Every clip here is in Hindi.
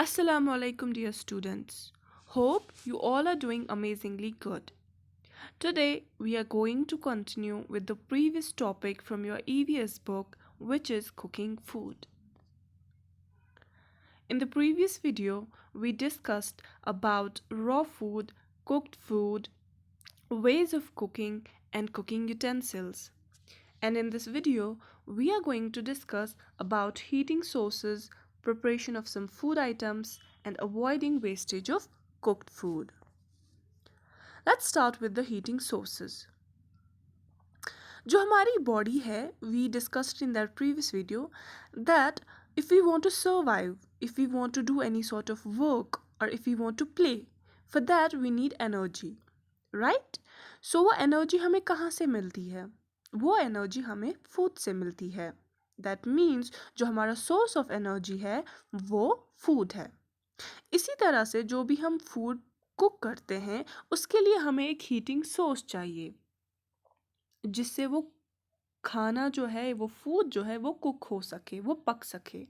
Assalamu alaikum, dear students. Hope you all are doing amazingly good. Today, we are going to continue with the previous topic from your EVS book, which is cooking food. In the previous video, we discussed about raw food, cooked food, ways of cooking, and cooking utensils. And in this video, we are going to discuss about heating sources, preparation of some food items, and avoiding wastage of cooked food. Let's start with the heating sources. जो हमारी बॉडी है, we discussed in that previous video that if we want to survive, if we want to do any sort of work, or if we want to play, for that we need energy, right? So वो एनर्जी हमें कहाँ से मिलती है? वो एनर्जी हमें फूड से मिलती है. दैट मीन्स जो हमारा सोर्स ऑफ एनर्जी है वो फूड है. इसी तरह से जो भी हम फूड कुक करते हैं उसके लिए हमें एक हीटिंग सोर्स चाहिए जिससे वो खाना जो है, वो फूड जो है वो कुक हो सके, वो पक सके.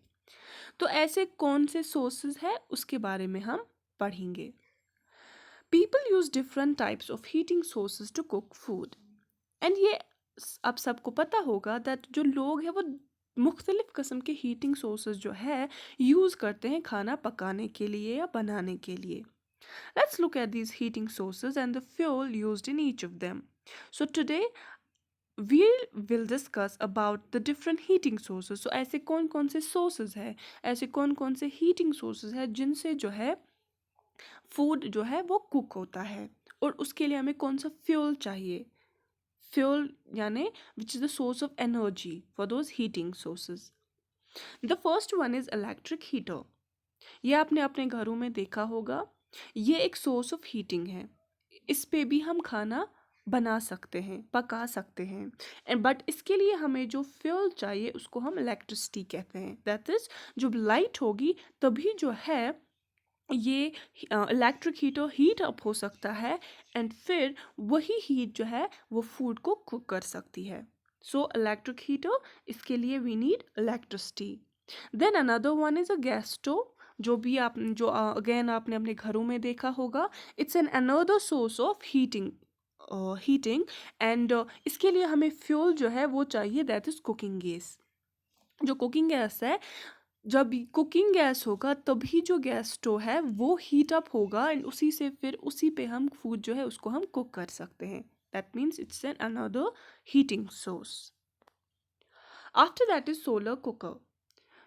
तो ऐसे कौन से सोर्सेज है उसके बारे में हम पढ़ेंगे. People use different types of heating sources to cook food. And ये आप सबको पता होगा that जो लोग हैं वो मुख्तलिफ किस्म के हीटिंग सोर्सेज जो है यूज़ करते हैं खाना पकाने के लिए या बनाने के लिए. Let's look at these heating sources and the fuel used in each of them. So today we will discuss about the different heating sources. So ऐसे कौन कौन से sources है, ऐसे कौन कौन से heating sources है जिनसे जो है फूड जो है वो कुक होता है और उसके लिए हमें कौन सा फ्यूल चाहिए. फ्यूल यानी which is the source of energy for those heating sources. The first one is electric heater. ये आपने अपने घरों में देखा होगा. ये एक सोर्स ऑफ हीटिंग है. इस पे भी हम खाना बना सकते हैं, पका सकते हैं. एंड बट इसके लिए हमें जो फ्यूल चाहिए उसको हम इलेक्ट्रिसिटी कहते हैं. दैट इज़ जब लाइट होगी तभी जो है ये इलेक्ट्रिक हीटर हीट अप हो सकता है एंड फिर वही हीट जो है वो फूड को कुक कर सकती है. सो इलेक्ट्रिक हीटर, इसके लिए we need electricity. Then another one is a gas stove. जो भी आप जो अगेन आपने अपने घरों में देखा होगा. It's an another source of heating and इसके लिए हमें फ्यूल जो है वो चाहिए, दैट इज़ कुकिंग गैस. जो कुकिंग गैस है, जब कुकिंग गैस होगा तभी जो गैस स्टोव है वो हीट अप होगा एंड उसी से फिर उसी पे हम फूड जो है उसको हम कुक कर सकते हैं. That means it's an another heating source. After that is solar cooker.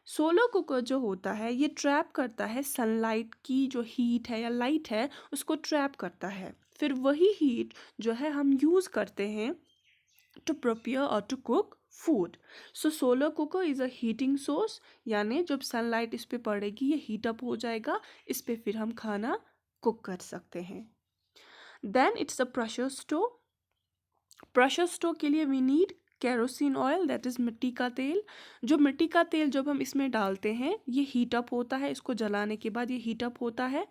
Solar cooker जो होता है ये ट्रैप करता है सनलाइट की जो हीट है या लाइट है उसको ट्रैप करता है. फिर वही हीट जो है हम यूज़ करते हैं to prepare or to cook food. So solar cooker is a heating source. यानी जब सनलाइट इस पे पड़ेगी ये हीट अप हो जाएगा, इस पे फिर हम खाना कुक कर सकते हैं. Then it's a pressure stove. Pressure stove के लिए we need kerosene oil, that is मिट्टी का तेल. जो मिट्टी का तेल जब हम इसमें डालते हैं ये हीट अप होता है, इसको जलाने के बाद ये हीट अप होता है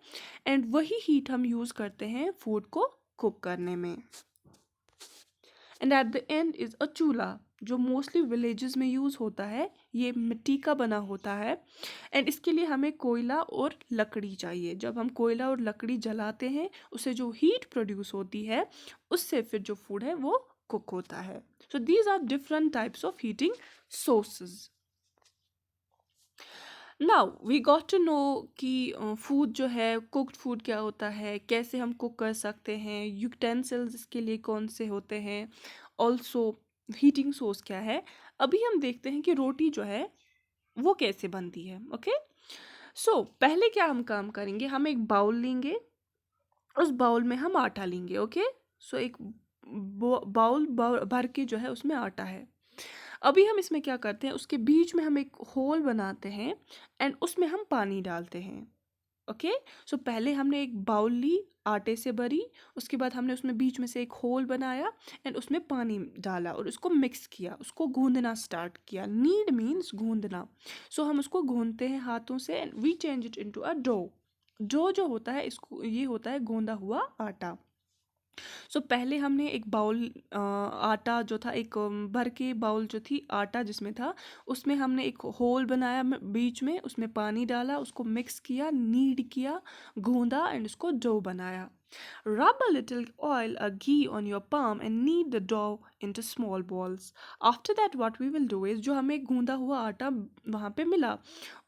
एंड वही हीट हम यूज़ करते हैं फूड को कुक करने में. And at the end is a चूल्हा जो मोस्टली विलेजेस में यूज़ होता है. ये मिट्टी का बना होता है एंड इसके लिए हमें कोयला और लकड़ी चाहिए. जब हम कोयला और लकड़ी जलाते हैं उससे जो हीट प्रोड्यूस होती है उससे फिर जो फूड है वो कुक होता है. So these are different types of heating sources. Now we got to know कि फूड जो है कुक्ड फूड क्या होता है, कैसे हम कुक कर सकते हैं, यूटेंसिल्स इसके लिए कौन से होते हैं, ऑल्सो हीटिंग सोर्स क्या है. अभी हम देखते हैं कि रोटी जो है वो कैसे बनती है. ओके, सो पहले क्या हम काम करेंगे, हम एक बाउल लेंगे, उस बाउल में हम आटा लेंगे. ओके, सो एक बाउल भर के जो है उसमें आटा है. अभी हम इसमें क्या करते हैं, उसके बीच में हम एक होल बनाते हैं एंड उसमें हम पानी डालते हैं. ओके, सो पहले हमने एक बाउल ली आटे से भरी, उसके बाद हमने उसमें बीच में से एक होल बनाया एंड उसमें पानी डाला और उसको मिक्स किया, उसको गूंदना स्टार्ट किया. नीड मीन्स गूंदना. सो हम उसको गूंदते हैं हाथों से and we change it into a dough. Dough जो होता है इसको ये होता है गूंदा हुआ आटा. सो पहले हमने एक बाउल आटा जो था, एक भर के बाउल जो थी आटा जिसमें था, उसमें हमने एक होल बनाया बीच में, उसमें पानी डाला, उसको मिक्स किया, नीड किया, गूंदा एंड उसको डो बनाया. Rub a little oil or ghee on your palm and knead the dough into small balls. After that what we will do is, जो हमें गूंदा हुआ आटा वहाँ पे मिला,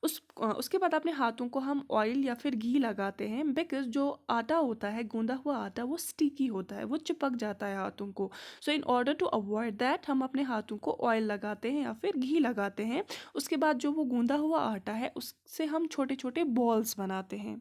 उसके बाद अपने हाथों को हम ऑयल या फिर घी लगाते हैं, बिकॉज जो आटा होता है, गूंदा हुआ आटा, वो स्टिकी होता है, वो चिपक जाता है हाथों को. So in order to avoid that हम अपने हाथों को ऑयल लगाते हैं या फिर घी लगाते हैं. उसके बाद जो वो गूंदा हुआ आटा है उससे हम छोटे छोटे बॉल्स बनाते हैं.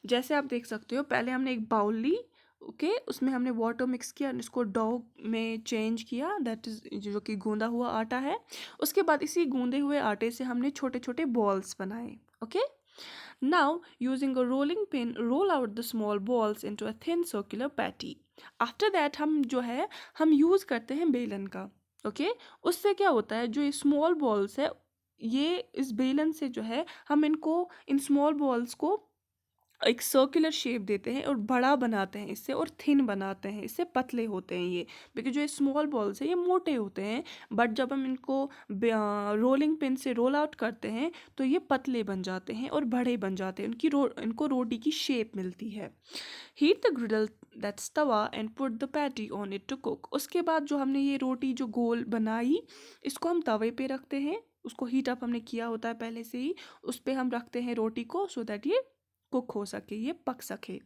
जैसे आप देख सकते हो, पहले हमने एक बाउल ली, ओके, उसमें हमने वाटर मिक्स किया, इसको डो में चेंज किया, दैट इज जो कि गूंदा हुआ आटा है. उसके बाद इसी गूंदे हुए आटे से हमने छोटे छोटे बॉल्स बनाए. Okay, now using a rolling pin roll out the small balls into a thin circular patty. After that हम जो है हम यूज़ करते हैं बेलन का. ओके, उससे क्या होता है, जो ये स्मॉल बॉल्स है, ये इस बेलन से जो है हम इनको, इन स्मॉल बॉल्स को एक सर्कुलर शेप देते हैं और बड़ा बनाते हैं इससे, और थिन बनाते हैं इससे, पतले होते हैं ये, बिकॉज जो ये स्मॉल बॉल्स हैं ये मोटे होते हैं, बट जब हम इनको रोलिंग पिन से रोल आउट करते हैं तो ये पतले बन जाते हैं और बड़े बन जाते हैं, इनको रोटी की शेप मिलती है. Heat the griddle, that's tawa, and put the patty on it to cook. उसके बाद जो हमने ये रोटी जो गोल बनाई, इसको हम तवे पे रखते हैं, उसको हीट अप हमने किया होता है पहले से ही, उस पर हम रखते हैं रोटी को, सो दैट ये कुक हो सके, ये पक सके.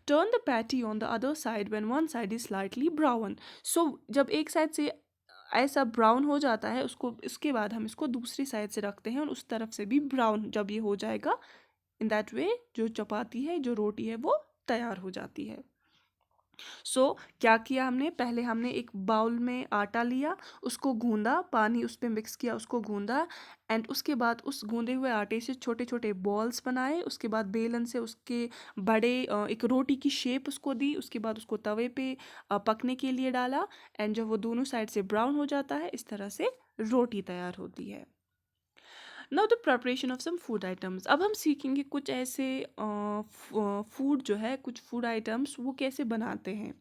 Turn the patty on the other side when one side is slightly brown. So जब एक साइड से ऐसा ब्राउन हो जाता है, उसको, इसके बाद हम इसको दूसरी साइड से रखते हैं और उस तरफ से भी ब्राउन जब ये हो जाएगा, इन दैट वे जो चपाती है, जो रोटी है, वो तैयार हो जाती है. सो क्या किया हमने, पहले हमने एक बाउल में आटा लिया, उसको गूंदा, पानी उस पर मिक्स किया, उसको गूंदा, एंड उसके बाद उस गूंदे हुए आटे से छोटे छोटे बॉल्स बनाए. उसके बाद बेलन से उसके बड़े एक रोटी की शेप उसको दी. उसके बाद उसको तवे पे पकने के लिए डाला, एंड जब वो दोनों साइड से ब्राउन हो जाता है, इस तरह से रोटी तैयार होती है. Now the preparation of some food items. अब हम सीखेंगे कुछ ऐसे फूड जो है, कुछ फूड आइटम्स वो कैसे बनाते हैं.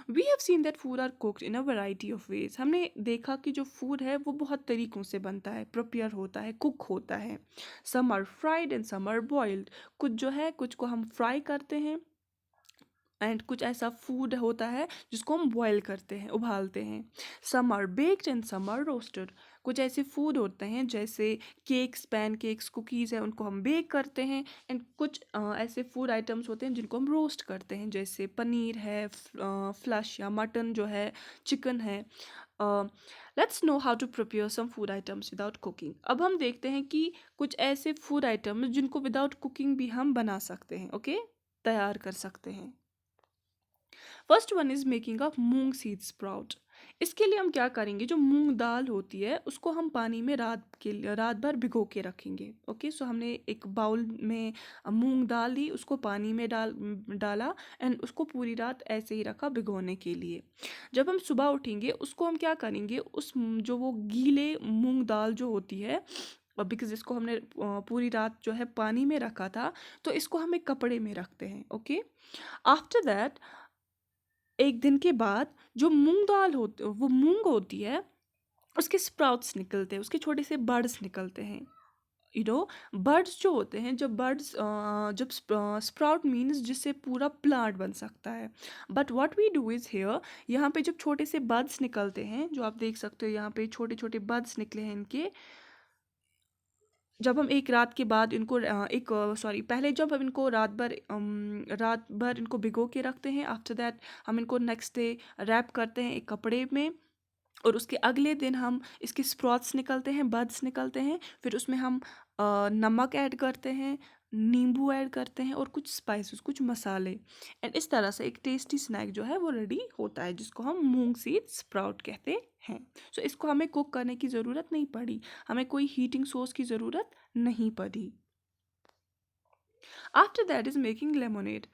We have seen that food are cooked in a variety of ways. हमने देखा कि जो फूड है वो बहुत तरीक़ों से बनता है, प्रिपेयर होता है, कुक होता है. Some are fried and some are boiled. कुछ जो है, कुछ को हम फ्राई करते हैं, एंड कुछ ऐसा फूड होता है जिसको हम बॉयल करते हैं, उबालते हैं. Some are baked and some are roasted. कुछ ऐसे फूड होते हैं जैसे केक्स, पैन केक्स, कुकीज़ है, उनको हम बेक करते हैं. एंड कुछ ऐसे फूड आइटम्स होते हैं जिनको हम रोस्ट करते हैं, जैसे पनीर है, फ्लश या मटन जो है, चिकन है. Let's know how to prepare some food items without cooking. अब हम देखते हैं कि कुछ ऐसे फूड आइटम्स जिनको विदाउट कुकिंग भी हम बना सकते हैं. ओके, तैयार कर सकते हैं. First one is making a moong seed sprout. इसके लिए हम क्या करेंगे, जो मूंग दाल होती है उसको हम पानी में रात भर भिगो के रखेंगे. ओके, सो हमने एक बाउल में मूंग दाल ली, उसको पानी में डाला, एंड उसको पूरी रात ऐसे ही रखा भिगोने के लिए. जब हम सुबह उठेंगे, उसको हम क्या करेंगे, जो वो गीले मूंग दाल जो होती है, बिकॉज इसको हमने पूरी रात जो है पानी में रखा था, तो इसको हम एक कपड़े में रखते हैं. ओके, आफ्टर दैट एक दिन के बाद जो मूंग दाल होती, वो मूंग होती है, उसके स्प्राउट्स निकलते हैं, उसके छोटे से बर्ड्स निकलते हैं. बर्ड्स जो होते हैं, जब बर्ड्स जब स्प्राउट मीन्स जिससे पूरा प्लांट बन सकता है. But what we do is here, यहाँ पे जब छोटे से बर्ड्स निकलते हैं, जो आप देख सकते हो यहाँ पे छोटे छोटे बर्ड्स निकले हैं इनके, जब हम एक रात के बाद इनको पहले जब हम इनको रात भर इनको भिगो के रखते हैं, आफ्टर दैट हम इनको नेक्स्ट डे रैप करते हैं एक कपड़े में, और उसके अगले दिन हम इसके स्प्रॉट्स निकलते हैं, बड्स निकलते हैं, फिर उसमें हम नमक ऐड करते हैं, नींबू ऐड करते हैं, और कुछ स्पाइसेस, कुछ मसाले, एंड इस तरह से एक टेस्टी स्नैक जो है वो रेडी होता है, जिसको हम मूंग सीड स्प्राउट कहते हैं. सो इसको हमें कुक करने की ज़रूरत नहीं पड़ी, हमें कोई हीटिंग सोर्स की ज़रूरत नहीं पड़ी. After that is making lemonade.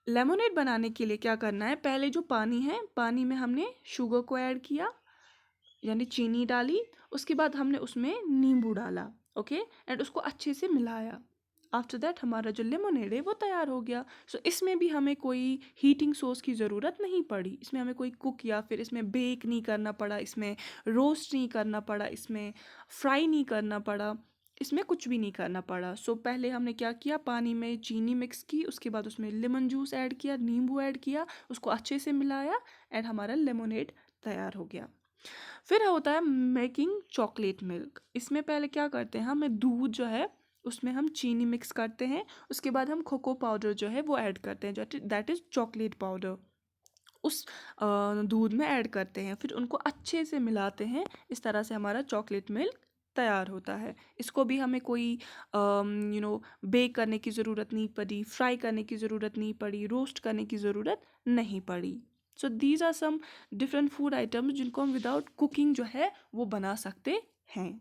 Lemonade बनाने के लिए क्या करना है, पहले जो पानी है, पानी में हमने शुगर को ऐड किया, यानी चीनी डाली. उसके बाद हमने उसमें नींबू डाला. ओके, एंड उसको अच्छे से मिलाया. आफ्टर दैट हमारा जो लेमोनेड है वो तैयार हो गया। सो इसमें भी हमें कोई हीटिंग सोर्स की ज़रूरत नहीं पड़ी, इसमें हमें कोई कुक या फिर इसमें बेक नहीं करना पड़ा, इसमें रोस्ट नहीं करना पड़ा, इसमें फ्राई नहीं करना पड़ा, इसमें कुछ भी नहीं करना पड़ा। सो पहले हमने क्या किया, पानी में चीनी मिक्स की, उसके बाद उसमें लेमन जूस ऐड किया, नींबू ऐड किया, उसको अच्छे से मिलाया एंड हमारा लेमोनेड तैयार हो गया। फिर होता है मेकिंग चॉकलेट मिल्क। इसमें पहले क्या करते हैं, हमें दूध जो है उसमें हम चीनी मिक्स करते हैं, उसके बाद हम कोको पाउडर जो है वो ऐड करते हैं, जो दैट इज़ चॉकलेट पाउडर, उस दूध में ऐड करते हैं, फिर उनको अच्छे से मिलाते हैं। इस तरह से हमारा चॉकलेट मिल्क तैयार होता है। इसको भी हमें कोई बेक करने की ज़रूरत नहीं पड़ी, फ्राई करने की ज़रूरत नहीं पड़ी, रोस्ट करने की ज़रूरत नहीं पड़ी। So these are some different food items जिनको हम विदाउट कुकिंग जो है वो बना सकते हैं।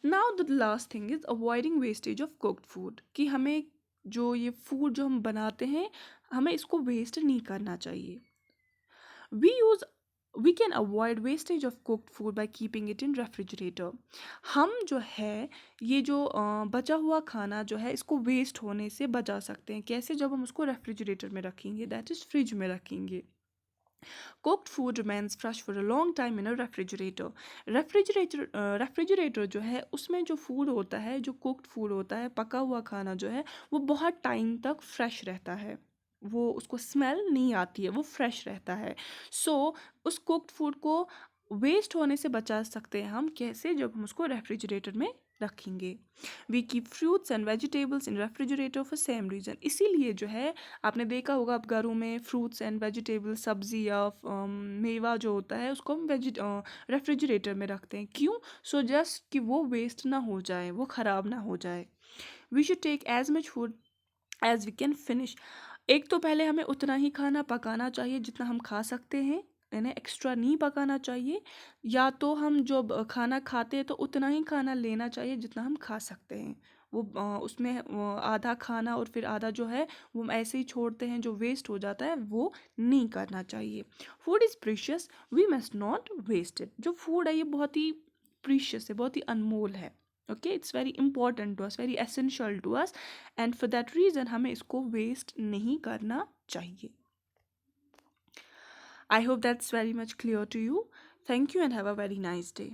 Now the last thing is avoiding wastage of cooked food, कि हमें जो ये फूड जो हम बनाते हैं हमें इसको वेस्ट नहीं करना चाहिए। We use we can avoid wastage of cooked food by keeping it in refrigerator. हम जो है ये जो बचा हुआ खाना जो है इसको वेस्ट होने से बचा सकते हैं। कैसे? जब हम उसको रेफ्रिजरेटर में रखेंगे, दैट इज़ फ्रिज में रखेंगे। Cooked food remains fresh for a long time in a refrigerator. Refrigerator जो है उसमें जो फूड होता है, जो कुक्ड फूड होता है, पका हुआ खाना जो है वो बहुत टाइम तक फ्रेश रहता है, वो उसको स्मेल नहीं आती है, वो फ्रेश रहता है। सो उस कुक्ड फूड को वेस्ट होने से बचा सकते हैं हम। कैसे? जब हम उसको रेफ्रिजरेटर में रखेंगे। We keep fruits and vegetables in refrigerator for same reason. इसीलिए जो है आपने देखा होगा आप घरों में फ्रूट्स एंड वेजिटेबल, सब्जी या मेवा जो होता है उसको हम रेफ्रिजरेटर में रखते हैं। क्यों? सो जस्ट कि वो वेस्ट ना हो जाए, वो ख़राब ना हो जाए। We should take as much food as we can finish. एक तो पहले हमें उतना ही खाना पकाना चाहिए जितना हम खा सकते हैं, यानी एक्स्ट्रा नहीं पकाना चाहिए। या तो हम जो खाना खाते हैं तो उतना ही खाना लेना चाहिए जितना हम खा सकते हैं। वो उसमें आधा खाना और फिर आधा जो है वो हम ऐसे ही छोड़ते हैं, जो वेस्ट हो जाता है वो नहीं करना चाहिए। Food is precious, we must not waste it. जो फूड है ये बहुत ही प्रीशियस है, बहुत ही अनमोल है। Okay, it's very important to us, very essential to us, and for that reason हमें इसको वेस्ट नहीं करना चाहिए। I hope that's very much clear to you. Thank you and have a very nice day.